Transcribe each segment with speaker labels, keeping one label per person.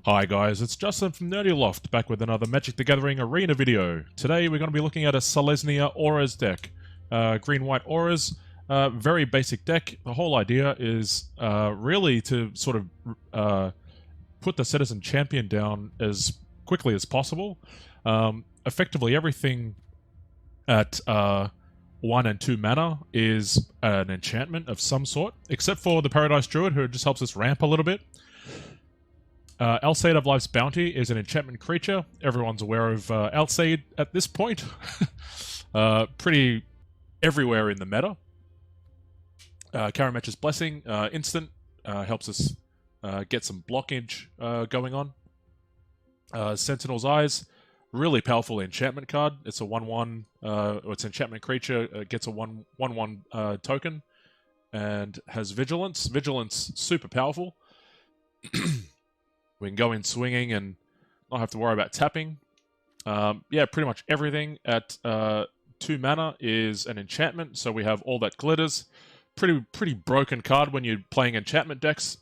Speaker 1: Hi guys, it's Justin from Nerdy Loft, back with another Magic the Gathering Arena video. Today we're going to be looking at a Selesnya Auras deck. Green-white Auras, very basic deck. The whole idea is really to sort of put the Setessen Champion down as quickly as possible. Effectively everything at 1 and 2 mana is an enchantment of some sort, except for the Paradise Druid, who just helps us ramp a little bit. Alseid of Life's Bounty is an enchantment creature. Everyone's aware of Alseid at this point. Pretty everywhere in the meta. Karametra's Blessing, instant, helps us get some blockage going on. Sentinel's Eyes, really powerful enchantment card. It's a 1/1, or it's an enchantment creature, gets a 1/1 token, and has Vigilance. Vigilance, super powerful. We can go in swinging and not have to worry about tapping. Yeah, pretty much everything at 2 mana is an enchantment, so we have all that glitters. Pretty broken card when you're playing enchantment decks.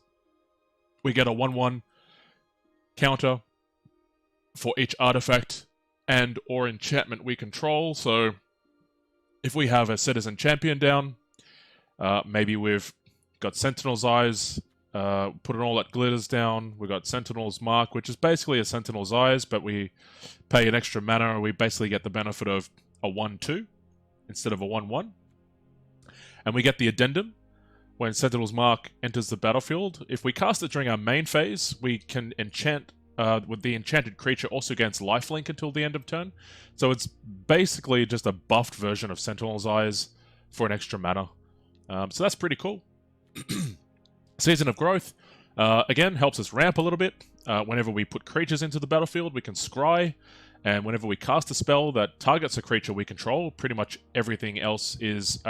Speaker 1: We get a 1/1 counter for each artifact and or enchantment we control. So if we have a Setessen Champion down, maybe we've got Sentinel's Eyes, putting all that glitters down. We've got Sentinel's Mark, which is basically a Sentinel's Eyes, but we pay an extra mana and we basically get the benefit of a 1/2 instead of a 1/1. And we get the addendum. When Sentinel's Mark enters the battlefield, if we cast it during our main phase, we can enchant with the enchanted creature also gains lifelink until the end of turn. So it's basically just a buffed version of Sentinel's Eyes for an extra mana. So that's pretty cool. Season of Growth, again, helps us ramp a little bit. Whenever we put creatures into the battlefield, we can scry, and whenever we cast a spell that targets a creature we control, pretty much everything else is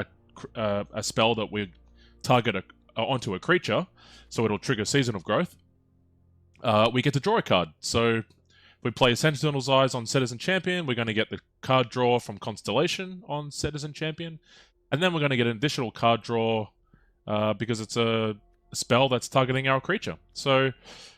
Speaker 1: a spell that we target onto a creature, so it'll trigger Season of Growth. We get to draw a card. So if we play Sentinel's Eyes on Setessen Champion, we're going to get the card draw from Constellation on Setessen Champion, and then we're going to get an additional card draw because it's a spell that's targeting our creature. So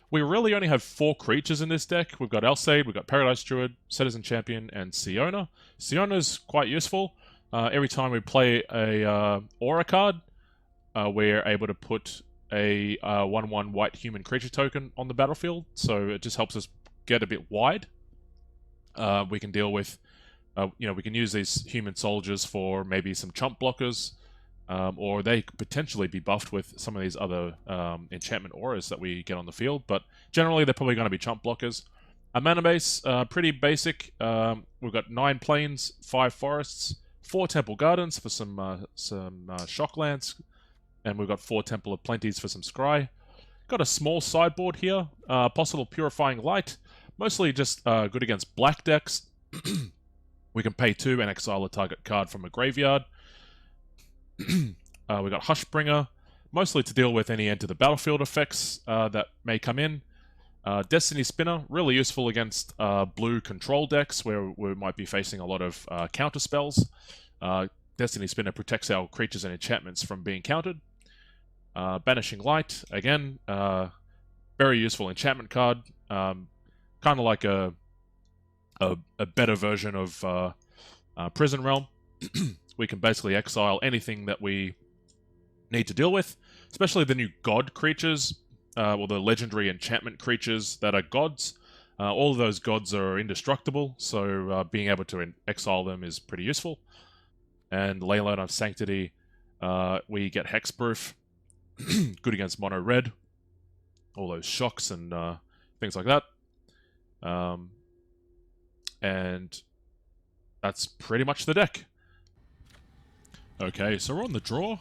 Speaker 1: we really only have 4 creatures in this deck. We've got Alseid, we've got Paradise Druid, Setessen Champion, and Siona. Siona's quite useful. Every time we play a Aura card, we're able to put a 1/1 white human creature token on the battlefield, so it just helps us get a bit wide. We can deal with, we can use these human soldiers for maybe some chump blockers, or they could potentially be buffed with some of these other enchantment auras that we get on the field, but generally they're probably going to be chump blockers. Our mana base, pretty basic. We've got 9 plains, 5 forests, 4 temple gardens for some shocklands, and we've got 4 temple of plenties for some scry. Got a small sideboard here, possible purifying light, mostly just good against black decks. We can pay 2 and exile a target card from a graveyard. We got Hushbringer, mostly to deal with any enter the battlefield effects that may come in. Destiny Spinner, really useful against blue control decks where we might be facing a lot of counter spells. Destiny Spinner protects our creatures and enchantments from being countered. Banishing Light, again, very useful enchantment card. Kind of like a better version of Prison Realm. We can basically exile anything that we need to deal with, especially the new god creatures, or the legendary enchantment creatures that are gods. All of those gods are indestructible, so being able to exile them is pretty useful. And Leyline of Sanctity, we get Hexproof, good against mono red, all those shocks and things like that. And that's pretty much the deck. Okay, so we're on the draw.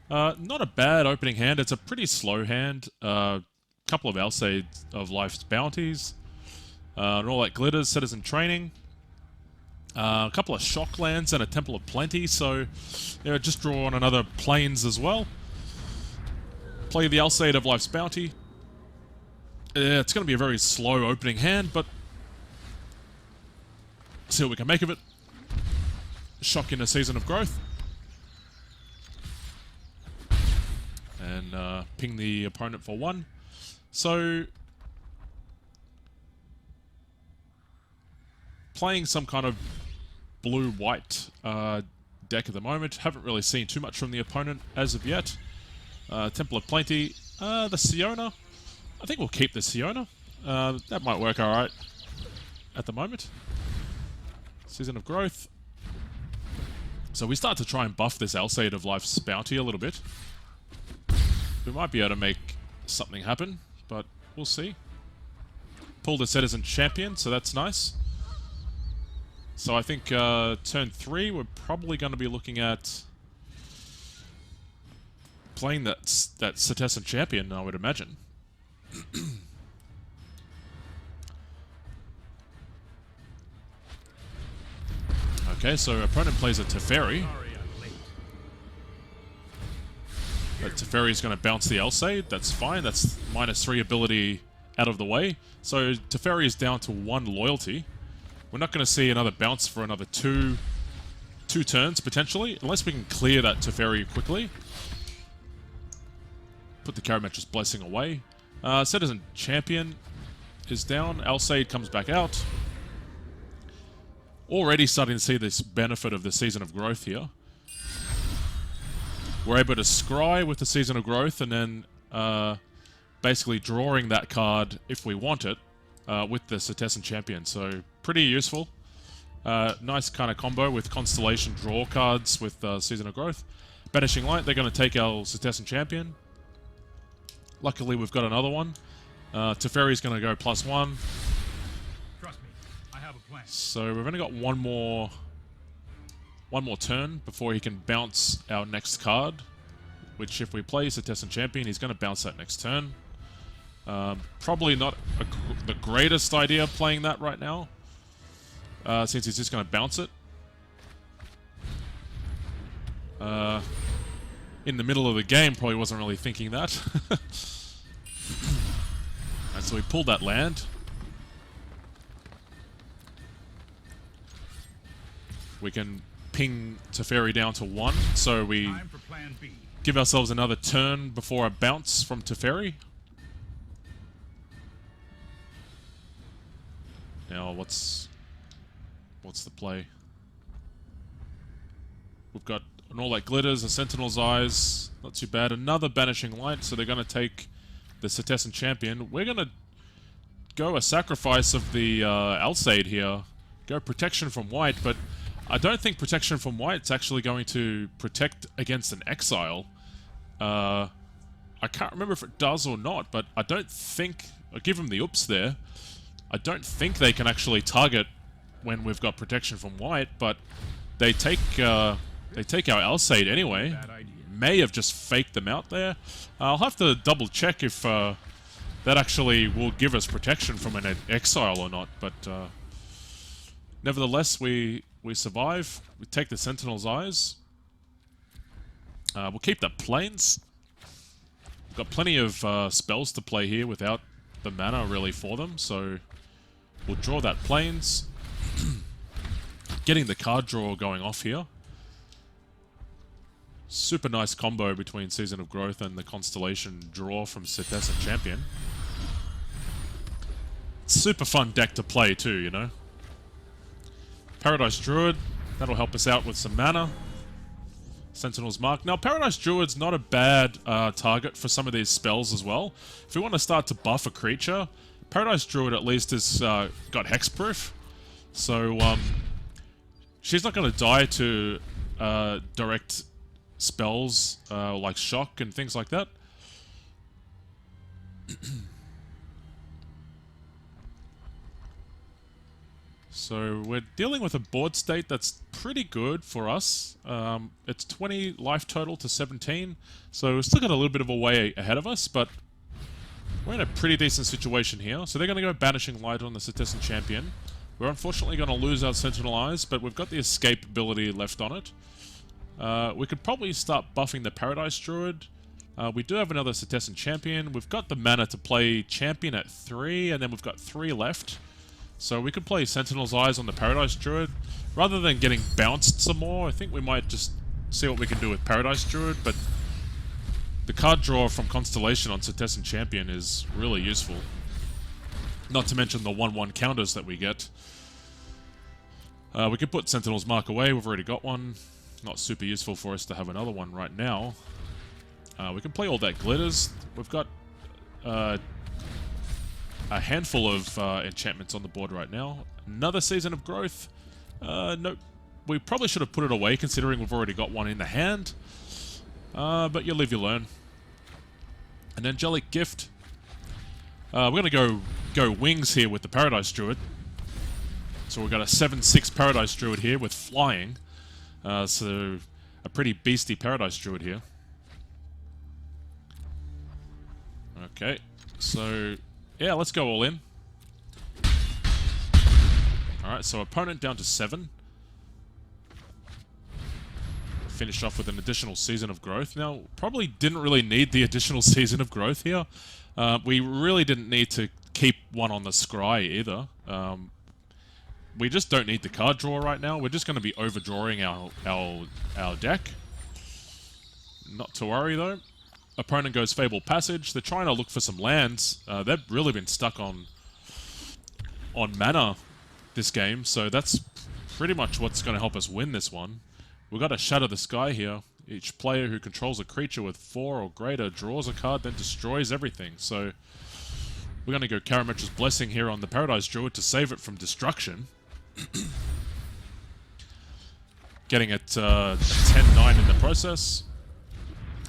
Speaker 1: Not a bad opening hand. It's a pretty slow hand. Couple of Alseid of Life's Bounties. And all that glitters, Setessen Training. A couple of Shocklands and a Temple of Plenty. So, just draw on another Plains as well. Play the Alseid of Life's Bounty. It's going to be a very slow opening hand, but see what we can make of it. Shock in a Season of Growth. And ping the opponent for 1. So playing some kind of blue-white deck at the moment. Haven't really seen too much from the opponent as of yet. Temple of Plenty. The Siona. I think we'll keep the Siona. That might work alright at the moment. Season of Growth. So we start to try and buff this Alseid of Life's Bounty a little bit. We might be able to make something happen, but we'll see. Pulled a Setessen Champion, so that's nice. So I think turn 3, we're probably going to be looking at playing that Setessen Champion, I would imagine. Okay, so opponent plays a Teferi. But Teferi's going to bounce the Alseid. That's fine. That's -3 ability out of the way. So Teferi is down to 1 loyalty. We're not going to see another bounce for another two turns, potentially, unless we can clear that Teferi quickly. Put the Karametra's Blessing away. Setessen Champion is down. Alseid comes back out. Already starting to see this benefit of the Season of Growth here. We're able to scry with the Season of Growth and then basically drawing that card if we want it with the Setessen Champion. So pretty useful. Nice kind of combo with Constellation draw cards with Season of Growth. Banishing Light, they're going to take our Setessen Champion. Luckily we've got another one. Teferi's going to go +1. So we've only got one more turn before he can bounce our next card, which if we play Setessen Champion, he's going to bounce that next turn. Probably not the greatest idea playing that right now, since he's just going to bounce it. In the middle of the game, probably wasn't really thinking that. And so we pulled that land. We can ping Teferi down to 1, so we give ourselves another turn before a bounce from Teferi. Now, what's the play? We've got an All That Glitters, a Sentinel's Eyes, not too bad. Another Banishing Light, so they're going to take the Setessen Champion. We're going to go a sacrifice of the Alseid here. Go Protection from White, but I don't think Protection from White's actually going to protect against an Exile. I can't remember if it does or not, but I don't think... I'll give him the oops there. I don't think they can actually target when we've got Protection from White, but they take our Alseid anyway. May have just faked them out there. I'll have to double check if that actually will give us protection from an Exile or not, but nevertheless, we survive. We take the Sentinel's Eyes. We'll keep the Plains. We've got plenty of spells to play here without the mana really for them, so we'll draw that Plains. Getting the card draw going off here. Super nice combo between Season of Growth and the Constellation draw from Setessen Champion. Super fun deck to play too, you know. Paradise Druid, that'll help us out with some mana. Sentinel's Mark. Now, Paradise Druid's not a bad target for some of these spells as well. If we want to start to buff a creature, Paradise Druid at least has got hexproof. So, she's not going to die to direct spells like Shock and things like that. So we're dealing with a board state that's pretty good for us. It's 20 life total to 17, so we've still got a little bit of a way ahead of us, but we're in a pretty decent situation here. So they're going to go Banishing Light on the Setessen Champion. We're unfortunately going to lose our Sentinel Eyes, but we've got the escape ability left on it. We could probably start buffing the Paradise Druid. We do have another Setessen Champion. We've got the mana to play Champion at 3, and then we've got 3 left. So we could play Sentinel's Eyes on the Paradise Druid. Rather than getting bounced some more, I think we might just see what we can do with Paradise Druid, but the card draw from Constellation on Setessen Champion is really useful. Not to mention the 1/1 counters that we get. We could put Sentinel's Mark away. We've already got one. Not super useful for us to have another one right now. We can play all that glitters. We've got a handful of enchantments on the board right now. Another Season of Growth. Nope. We probably should have put it away considering we've already got one in the hand. But you live, you learn. An Angelic Gift. We're going to go wings here with the Paradise Druid. So we've got a 7/6 Paradise Druid here with flying. So a pretty beastie Paradise Druid here. Okay, so yeah, let's go all in. Alright, so opponent down to 7. Finished off with an additional Season of Growth. Now, probably didn't really need the additional Season of Growth here. We really didn't need to keep one on the scry either. We just don't need the card draw right now. We're just going to be overdrawing our deck. Not to worry though. Opponent goes Fable Passage. They're trying to look for some lands. They've really been stuck on mana this game, so that's pretty much what's going to help us win this one. We've got to Shatter the Sky here. Each player who controls a creature with 4 or greater draws a card, then destroys everything. So we're going to go Karametra's Blessing here on the Paradise Druid to save it from destruction. Getting it 10-9 in the process.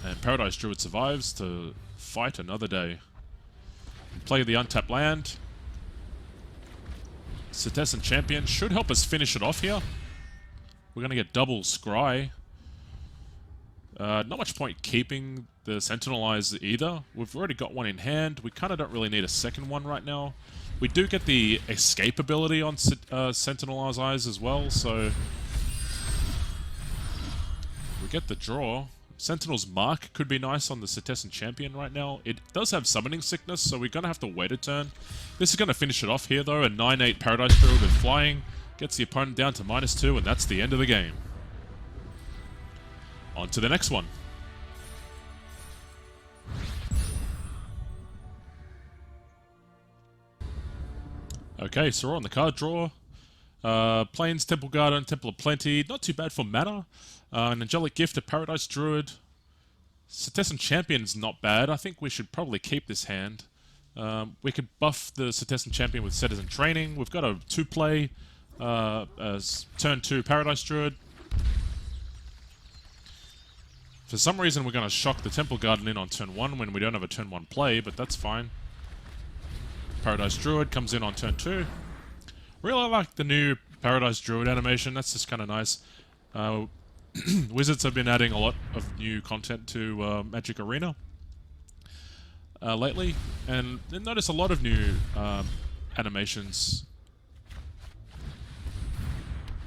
Speaker 1: And Paradise Druid survives to fight another day. Play the untapped land. Setessen Champion should help us finish it off here. We're going to get double Scry. Not much point keeping the Sentinel Eyes either. We've already got one in hand. We kind of don't really need a second one right now. We do get the escape ability on Sentinel Eyes as well, so we get the draw. Sentinel's Mark could be nice on the Setessen Champion right now. It does have Summoning Sickness, so we're going to have to wait a turn. This is going to finish it off here, though. A 9/8 Paradise Druid with Flying gets the opponent down to -2, and that's the end of the game. On to the next one. Okay, so we're on the card draw. Plains, Temple Garden, Temple of Plenty. Not too bad for mana. An Angelic Gift, a Paradise Druid. Setessen Champion's not bad. I think we should probably keep this hand. We could buff the Setessen Champion with Setters and Training. We've got a 2-play as turn 2 Paradise Druid. For some reason, we're going to shock the Temple Garden in on turn 1 when we don't have a turn 1 play, but that's fine. Paradise Druid comes in on turn 2. Really like the new Paradise Druid animation. That's just kind of nice. Wizards have been adding a lot of new content to Magic Arena lately, and notice a lot of new animations.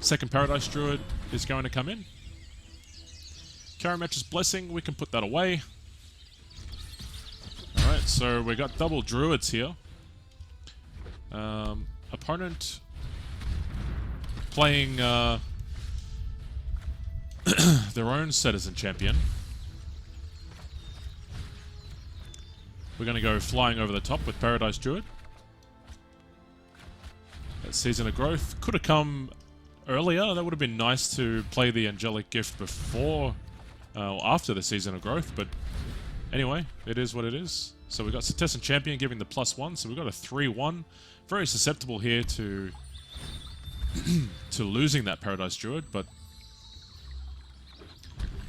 Speaker 1: Second Paradise Druid is going to come in. Karametra's Blessing, we can put that away. Alright, so we got double Druids here. Opponent playing their own Setessen Champion. We're going to go flying over the top with Paradise Druid. That Season of Growth could have come earlier. That would have been nice to play the Angelic Gift before or after the Season of Growth, but anyway, it is what it is. So we've got Setessen Champion giving the +1, so we've got a 3/1. Very susceptible here to to losing that Paradise Druid, but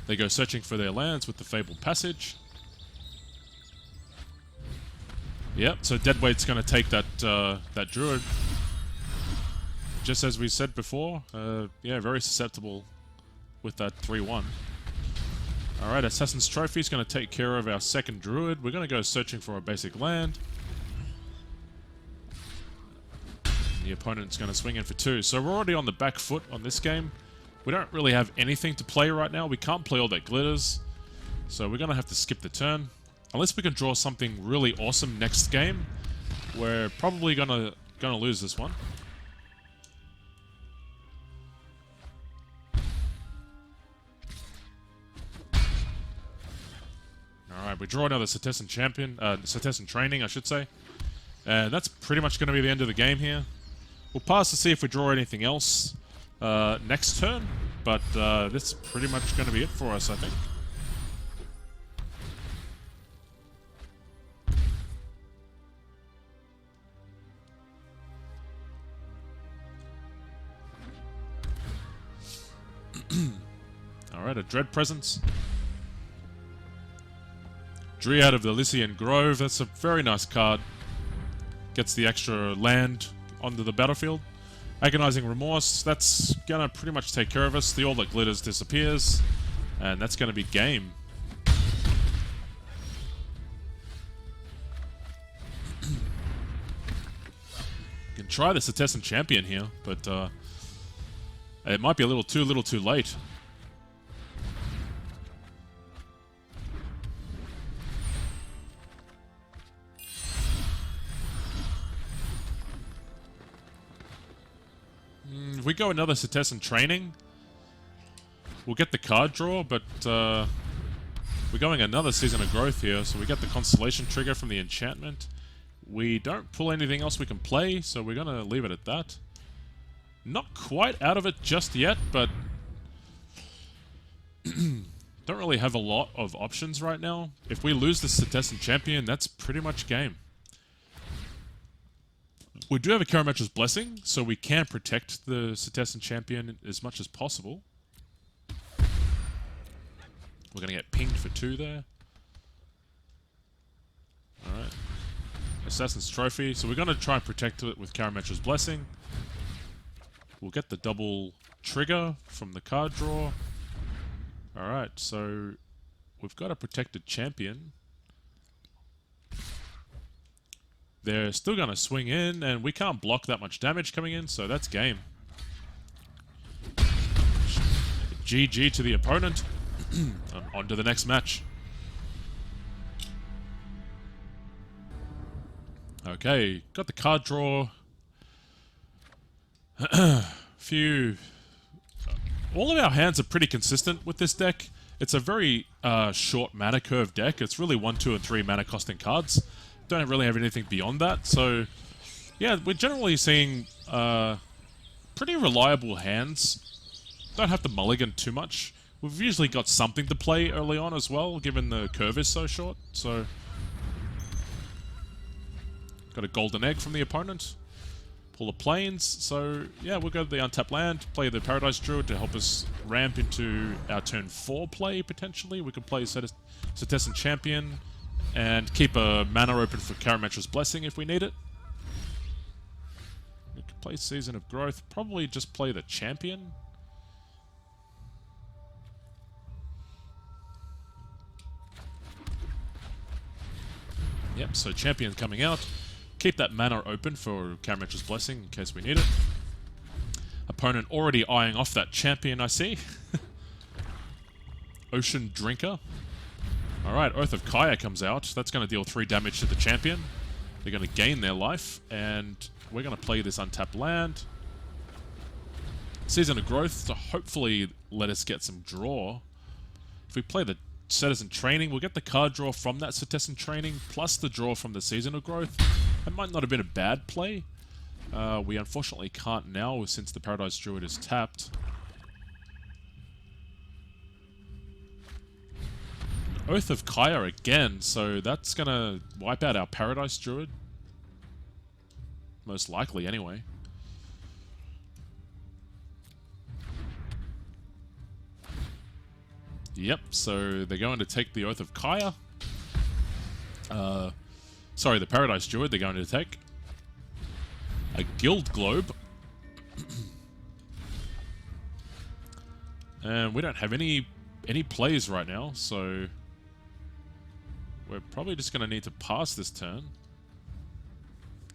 Speaker 1: they go searching for their lands with the Fabled Passage. Yep, so Deadweight's going to take that that Druid. Just as we said before, yeah, very susceptible with that 3/1. Alright, Assassin's Trophy is going to take care of our second Druid. We're going to go searching for a basic land. The opponent's going to swing in for 2. So we're already on the back foot on this game. We don't really have anything to play right now. We can't play all that glitters. So we're going to have to skip the turn. Unless we can draw something really awesome next game, we're probably going to lose this one. Alright, we draw another Setessen Champion, Setessen Training, I should say. And that's pretty much going to be the end of the game here. We'll pass to see if we draw anything else. next turn, but this is pretty much going to be it for us, I think. Alright, a Dread Presence. Dryad of the Lycian Grove, that's a very nice card. Gets the extra land onto the battlefield. Agonizing Remorse, that's gonna pretty much take care of us. The All That Glitters disappears, and that's gonna be game. You can try the Setessen Champion here, but it might be a little too late. If we go another Setessen Training, we'll get the card draw, but we're going another Season of Growth here, so we get the Constellation trigger from the enchantment. We don't pull anything else we can play, so we're going to leave it at that. Not quite out of it just yet, but don't really have a lot of options right now. If we lose the Setessen Champion, that's pretty much game. We do have a Karametra's Blessing, so we can protect the Setessen Champion as much as possible. We're going to get pinged for 2 there. Alright. Assassin's Trophy. So we're going to try and protect it with Karametra's Blessing. We'll get the double trigger from the card draw. Alright, so we've got a protected champion. They're still going to swing in, and we can't block that much damage coming in, so that's game. GG to the opponent. On to the next match. Okay, got the card draw. All of our hands are pretty consistent with this deck. It's a very short mana curve deck. It's really 1, 2, and 3 mana costing cards. Don't really have anything beyond that. So, yeah, we're generally seeing pretty reliable hands. Don't have to mulligan too much. We've usually got something to play early on as well, given the curve is so short. So, got a golden egg from the opponent. Pull the plains. So, yeah, we'll go to the untapped land, play the Paradise Druid to help us ramp into our turn 4 play, potentially. We could play Setessen Champion and keep a mana open for Karametra's Blessing if we need it. We could play Season of Growth. Probably just play the Champion. Yep, so Champion coming out. Keep that mana open for Karametra's Blessing in case we need it. Opponent already eyeing off that Champion, I see. Ocean Drinker. Alright, Oath of Kaya comes out. That's going to deal 3 damage to the Champion. They're going to gain their life, and we're going to play this untapped land. Season of Growth to hopefully let us get some draw. If we play the Setessen Training, we'll get the card draw from that Setessen Training, plus the draw from the Season of Growth. That might not have been a bad play. We unfortunately can't now since the Paradise Druid is tapped. Oath of Kaya again, so that's gonna wipe out our Paradise Druid. Most likely, anyway. Yep, so they're going to take the Oath of Kaya. Sorry, the Paradise Druid they're going to take. A Guild Globe. And we don't have any plays right now, so we're probably just going to need to pass this turn.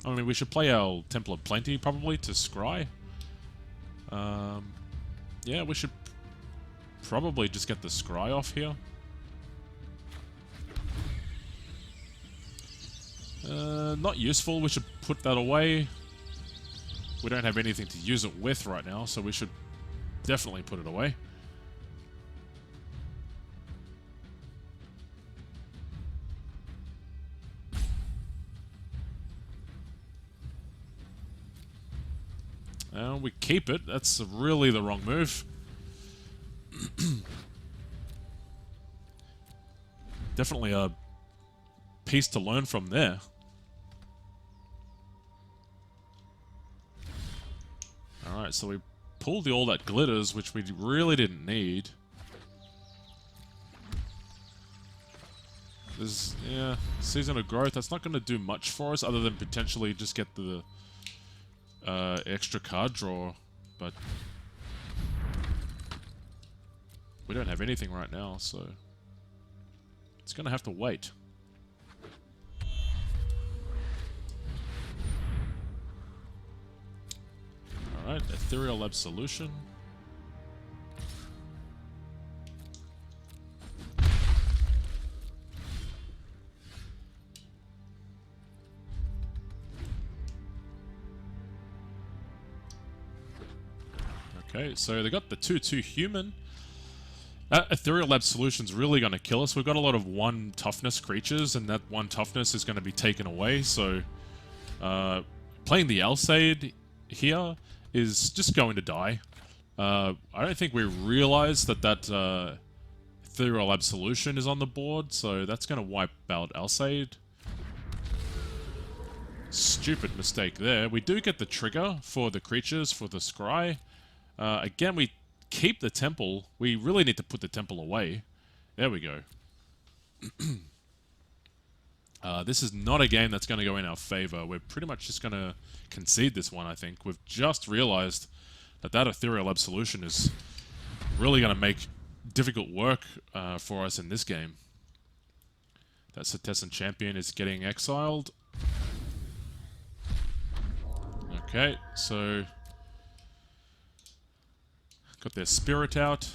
Speaker 1: I mean, we should play our Temple of Plenty, probably, to scry. Yeah, we should probably just get the scry off here. Not useful. We should put that away. We don't have anything to use it with right now, so we should definitely put it away. And we keep it. That's really the wrong move. Definitely a piece to learn from there. Alright, so we pulled all that glitters, which we really didn't need. There's, yeah, Season of Growth. That's not going to do much for us other than potentially just get the extra card draw. But we don't have anything right now, so it's going to have to wait. Alright, Ethereal Absolution. Okay, so they got the 2/2 human. That Ethereal Absolution's really going to kill us. We've got a lot of 1 toughness creatures, and that 1 toughness is going to be taken away, so playing the Alseid here is just going to die. I don't think we realize that Ethereal Absolution is on the board, so that's going to wipe out Alseid. Stupid mistake there. We do get the trigger for the creatures, for the Scry. Again, we keep the temple. We really need to put the temple away. There we go. This is not a game that's going to go in our favor. We're pretty much just going to concede this one, I think. We've just realized that Ethereal Absolution is really going to make difficult work for us in this game. That Setessen Champion is getting exiled. Okay, so got their spirit out.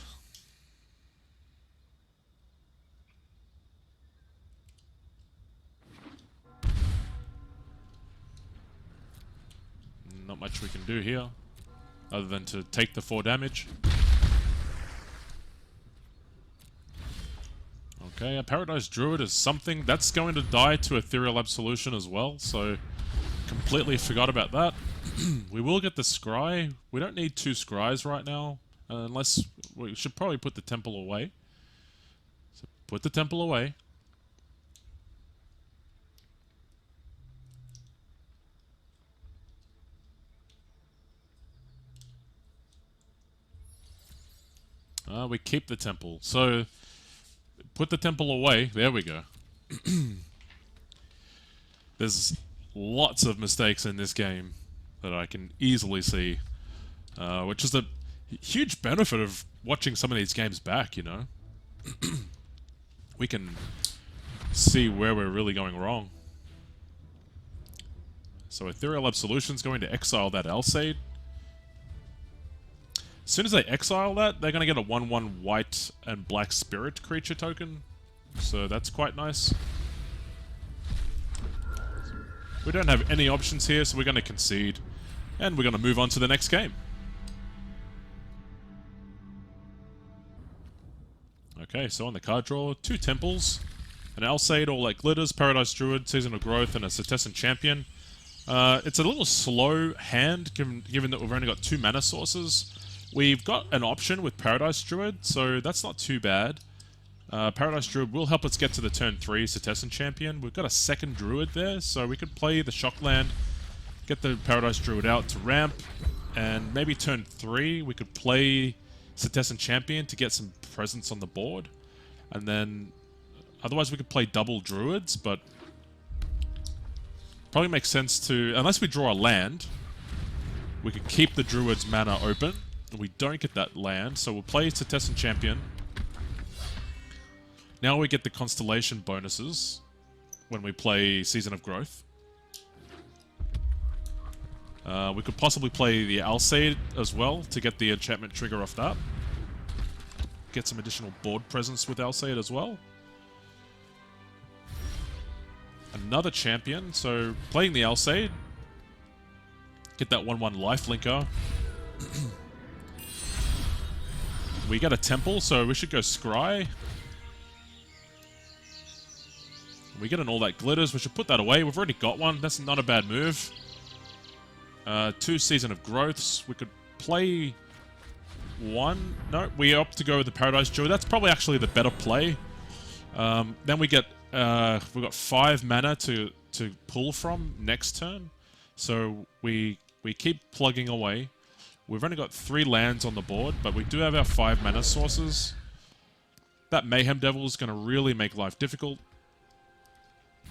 Speaker 1: Not much we can do here, other than to take the 4 damage. Okay, a Paradise Druid is something that's going to die to Ethereal Absolution as well, so completely forgot about that. We will get the Scry. We don't need 2 Scries right now. Unless, we should probably put the temple away. So put the temple away. We keep the temple. So put the temple away. There we go. There's lots of mistakes in this game that I can easily see, which is a huge benefit of watching some of these games back, you know. We can see where we're really going wrong. So Ethereal Absolution's going to exile that Alseid. As soon as they exile that, they're going to get a 1/1 white and black spirit creature token. So that's quite nice. We don't have any options here, so we're going to concede. And we're going to move on to the next game. Okay, so on the card draw, 2 temples, an Alseid, all that glitters, Paradise Druid, Season of Growth, and a Setessen Champion. It's a little slow hand, given that we've only got 2 mana sources. We've got an option with Paradise Druid, so that's not too bad. Paradise Druid will help us get to the turn 3 Setessen Champion. We've got a 2nd Druid there, so we could play the Shockland, get the Paradise Druid out to ramp, and maybe turn 3 we could play Setessen Champion to get some presence on the board. And then, otherwise we could play double Druids, but probably makes sense to, unless we draw a land, we could keep the Druid's mana open. We don't get that land, so we'll play Setessen Champion. Now we get the Constellation bonuses when we play Season of Growth. We could possibly play the Alseid as well to get the enchantment trigger off that. Get some additional board presence with Alseid as well. Another champion, so playing the Alseid. Get that 1/1 lifelinker. We get a temple, so we should go Scry. We get an all that glitters, we should put that away. We've already got one, that's not a bad move. 2 Season of Growths. We could play 1. No, we opt to go with the Paradise Jewel. That's probably actually the better play. Then we get we've got 5 mana to pull from next turn. So we keep plugging away. We've only got 3 lands on the board, but we do have our 5 mana sources. That Mayhem Devil is going to really make life difficult.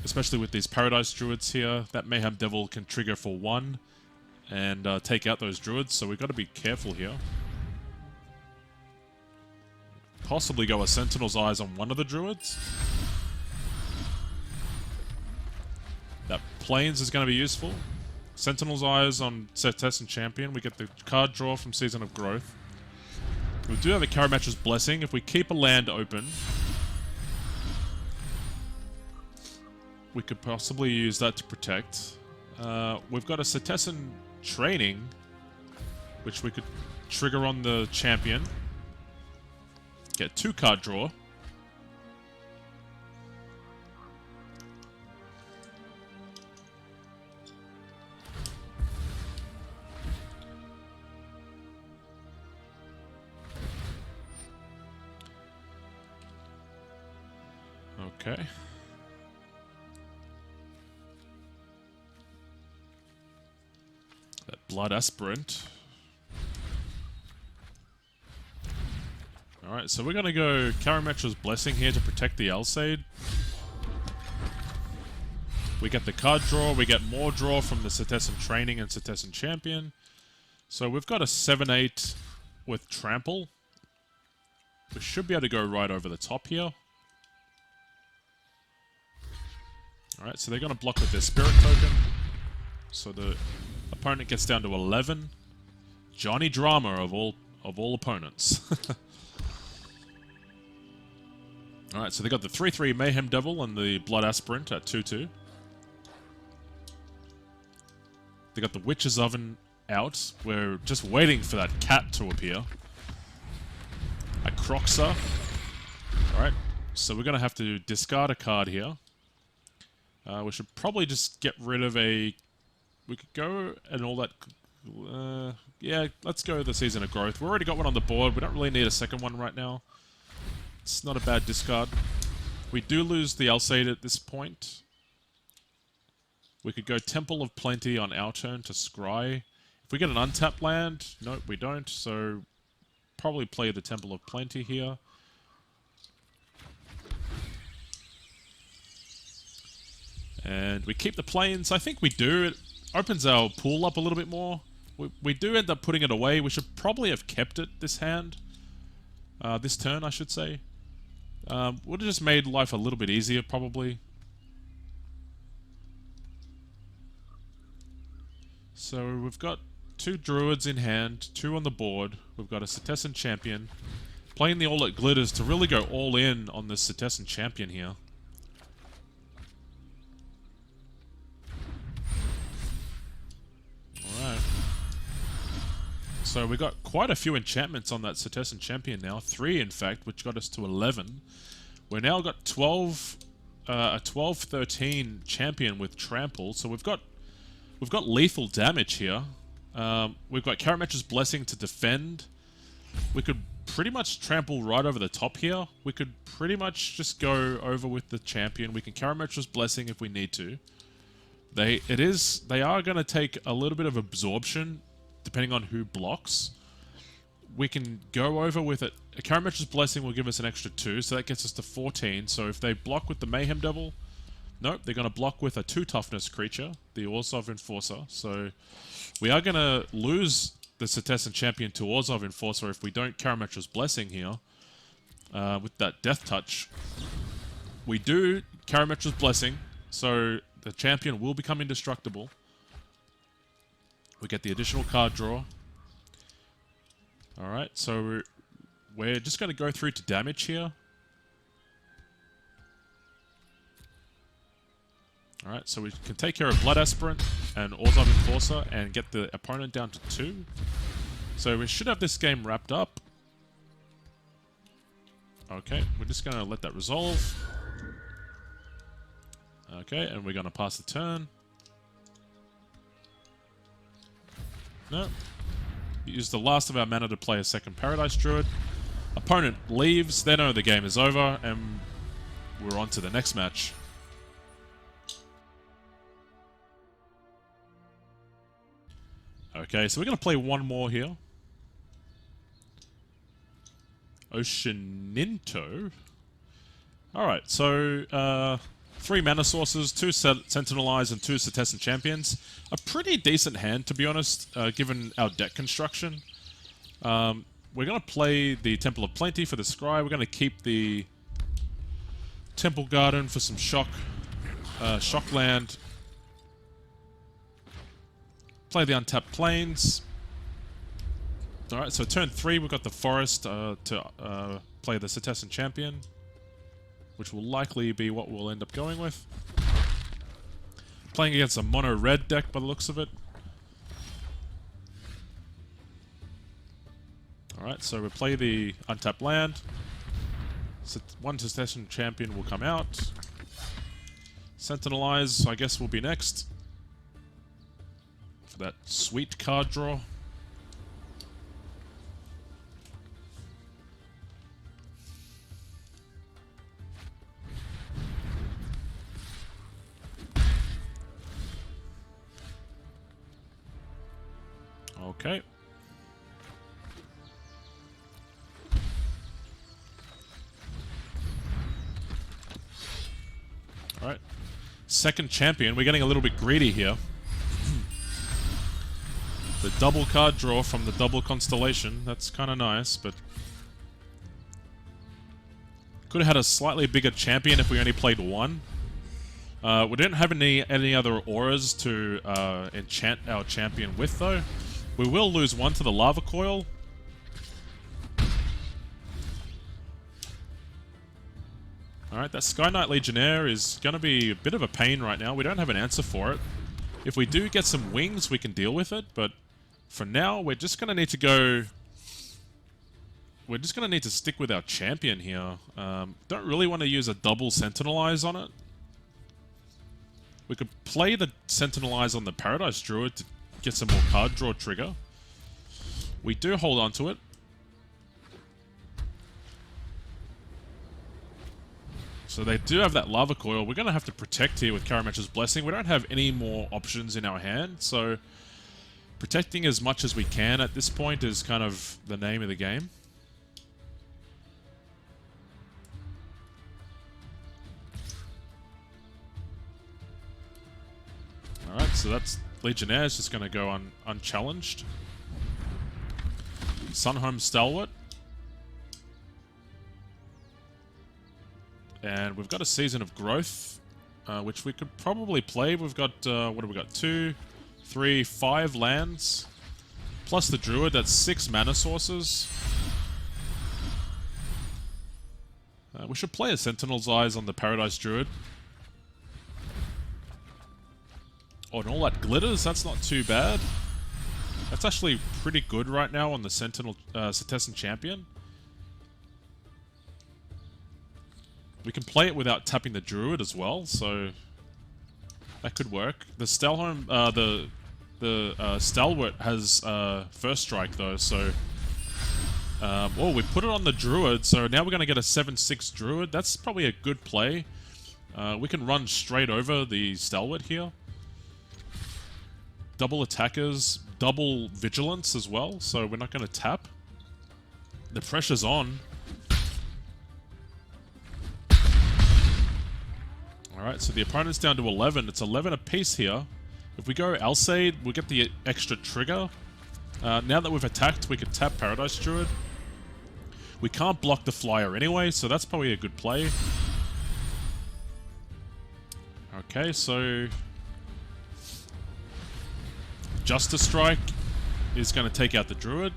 Speaker 1: Especially with these Paradise Druids here. That Mayhem Devil can trigger for 1 and take out those Druids, so we've got to be careful here. Possibly go a Sentinel's Eyes on one of the Druids. That Plains is going to be useful. Sentinel's Eyes on Setessen Champion. We get the card draw from Season of Growth. We do have a Karametra's Blessing. If we keep a land open, we could possibly use that to protect. We've got a Setessen Training, which we could trigger on the champion. Get 2 card draw. Okay. That Blood Aspirant. Alright, so we're going to go Karametra's Blessing here to protect the Alseid. We get the card draw, we get more draw from the Setessen Training and Setessen Champion. So we've got a 7/8 with Trample. We should be able to go right over the top here. Alright, so they're going to block with their Spirit Token. So the opponent gets down to 11. Johnny Drama of all opponents. Alright, so they got the 3/3 Mayhem Devil and the Blood Aspirant at 2/2. They got the Witch's Oven out. We're just waiting for that cat to appear. A Croxer. Alright, so we're going to have to discard a card here. We should probably just get rid of a... We could go and all that... yeah, let's go the Season of Growth. We've already got one on the board. We don't really need a second one right now. It's not a bad discard. We do lose the Alseid at this point. We could go Temple of Plenty on our turn to scry. If we get an untapped land... Nope, we don't. So, probably play the Temple of Plenty here. And we keep the Plains. I think we do. It opens our pool up a little bit more. We do end up putting it away. We should probably have kept it this hand. This turn, I should say. Would have just made life a little bit easier, probably. So we've got 2 Druids in hand, 2 on the board. We've got a Setessen Champion. Playing the All That Glitters to really go all in on this Setessen Champion here. Alright. So we got quite a few enchantments on that Setessen Champion now. 3, in fact, which got us to 11. We're now got 12, a 12/13 champion with Trample. So we've got lethal damage here. We've got Karametra's Blessing to defend. We could pretty much trample right over the top here. We could pretty much just go over with the champion. We can Karametra's Blessing if we need to. They are going to take a little bit of absorption depending on who blocks. We can go over with it. A Karametra's Blessing will give us an extra 2, so that gets us to 14. So if they block with the Mayhem Devil, nope, they're going to block with a 2 toughness creature, the Orzhov Enforcer. So we are going to lose the Setessen Champion to Orzhov Enforcer if we don't Karametra's Blessing here with that Death Touch. We do Karametra's Blessing, so the champion will become indestructible. We get the additional card draw. Alright, so we're just going to go through to damage here. Alright, so we can take care of Blood Aspirant and Orzhov Enforcer and get the opponent down to 2. So we should have this game wrapped up. Okay, we're just going to let that resolve. Okay, and we're going to pass the turn. No. Use the last of our mana to play a second Paradise Druid. Opponent leaves, they know the game is over, and we're on to the next match. Okay, so we're going to play one more here. Oceaninto. Alright, so 3 mana sources, 2 Sentinel Eyes, and 2 Setessen Champions. A pretty decent hand, to be honest, given our deck construction. We're going to play the Temple of Plenty for the Scry. We're going to keep the Temple Garden for some shock land. Play the Untapped Plains. Alright, so turn 3 we've got the Forest to play the Setessen Champion, which will likely be what we'll end up going with. Playing against a mono-red deck by the looks of it. Alright, so we'll play the Untapped Land. So 1 Setessen Champion will come out. Sentinel Eyes, I guess, will be next. For that sweet card draw. Okay. Alright. Second champion. We're getting a little bit greedy here. The double card draw from the double constellation. That's kind of nice, but could have had a slightly bigger champion if we only played one. We didn't have any other auras to enchant our champion with, though. We will lose 1 to the Lava Coil. Alright, that Sky Knight Legionnaire is going to be a bit of a pain right now. We don't have an answer for it. If we do get some wings, we can deal with it, but for now, we're just going to need to go... We're just going to need to stick with our champion here. Don't really want to use a double Sentinel Eyes on it. We could play the Sentinel Eyes on the Paradise Druid to get some more card draw trigger. We do hold on to it. So they do have that Lava Coil. We're going to have to protect here with Karametra's Blessing. We don't have any more options in our hand, so protecting as much as we can at this point is kind of the name of the game. Alright, so that's Legionnaire is just going to go unchallenged. Sunhome Stalwart. And we've got a Season of Growth, which we could probably play. We've got, what have we got? 2, 3, 5 lands. Plus the Druid, that's 6 mana sources. We should play a Sentinel's Eyes on the Paradise Druid. Oh, and all that glitters, that's not too bad. That's actually pretty good right now on the Setessen Champion. We can play it without tapping the Druid as well, so that could work. The Stalhome, the Stalwart has First Strike though, so oh, we put it on the Druid, so now we're going to get a 7/6 Druid. That's probably a good play. We can run straight over the Stalwart here. Double attackers, double vigilance as well, so we're not going to tap. The pressure's on. Alright, so the opponent's down to 11. It's 11 apiece here. If we go Alseid, we'll get the extra trigger. Now that we've attacked, we can tap Paradise Druid. We can't block the flyer anyway, so that's probably a good play. Okay, so Justice Strike is going to take out the Druid.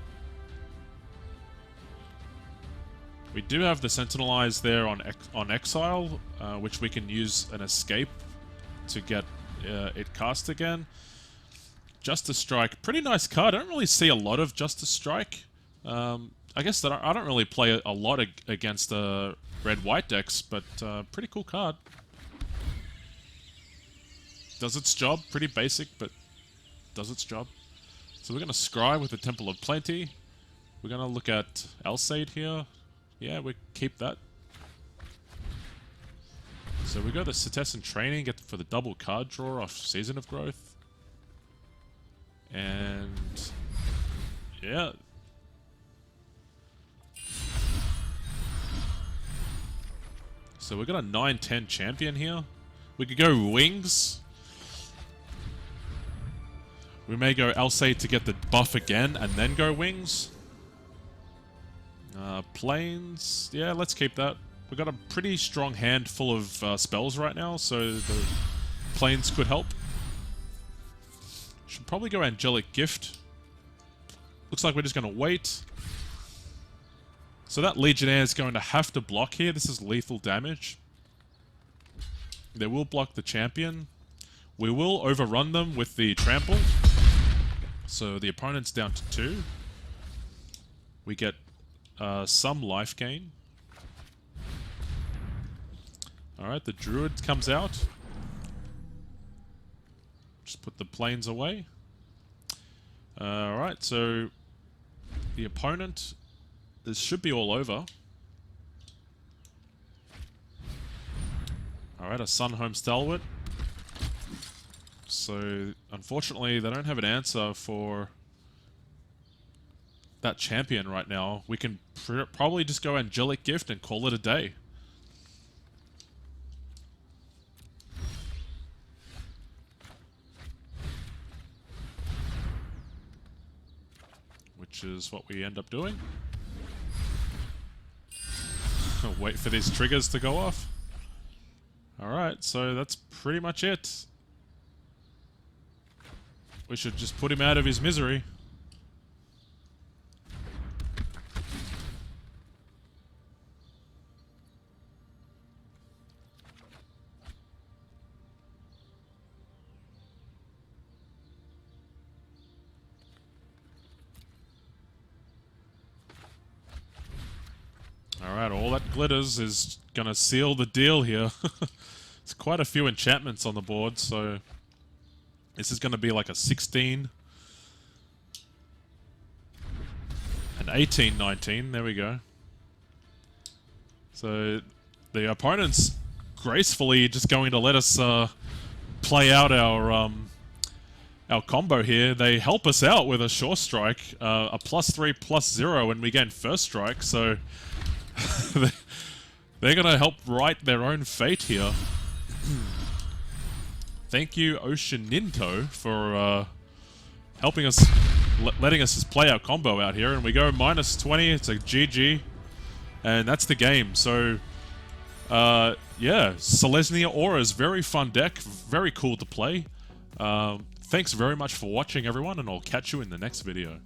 Speaker 1: We do have the Sentinel Eyes there on Exile, which we can use an escape to get it cast again. Justice Strike, pretty nice card. I don't really see a lot of Justice Strike. I guess that I don't really play a lot against red-white decks, but pretty cool card. Does its job. Pretty basic, but does its job. So we're going to scry with the Temple of Plenty. We're going to look at Alseid here. Yeah, we keep that. So we go the Setessen Training, get for the double card draw off Season of Growth. And yeah. So we've got a 9-10 champion here. We could go Wings. We may go Alseid to get the buff again and then go Wings. Planes. Yeah, let's keep that. We've got a pretty strong hand full of spells right now, so the planes could help. Should probably go Angelic Gift. Looks like we're just going to wait. So that Legionnaire is going to have to block here. This is lethal damage. They will block the champion. We will overrun them with the trample. So the opponent's down to 2. We get some life gain. Alright, the Druid comes out. Just put the planes away. Alright, so the opponent, this should be all over. Alright, a Sunhome Stalwart. So, unfortunately, they don't have an answer for that champion right now. We can probably just go Angelic Gift and call it a day. Which is what we end up doing. Wait for these triggers to go off. Alright, so that's pretty much it. We should just put him out of his misery. Alright, all that glitters is gonna seal the deal here. There's quite a few enchantments on the board, so this is gonna be like a 16. An 18-19, there we go. So the opponent's gracefully just going to let us play out our combo here. They help us out with a Sure Strike, a +3/+0, and we gain first strike, so they're gonna help write their own fate here. Thank you, Ocean Ninto, for helping us, letting us just play our combo out here. And we go -20, it's a GG, and that's the game. So, yeah, Selesnya Aura is very fun deck, very cool to play. Thanks very much for watching, everyone, and I'll catch you in the next video.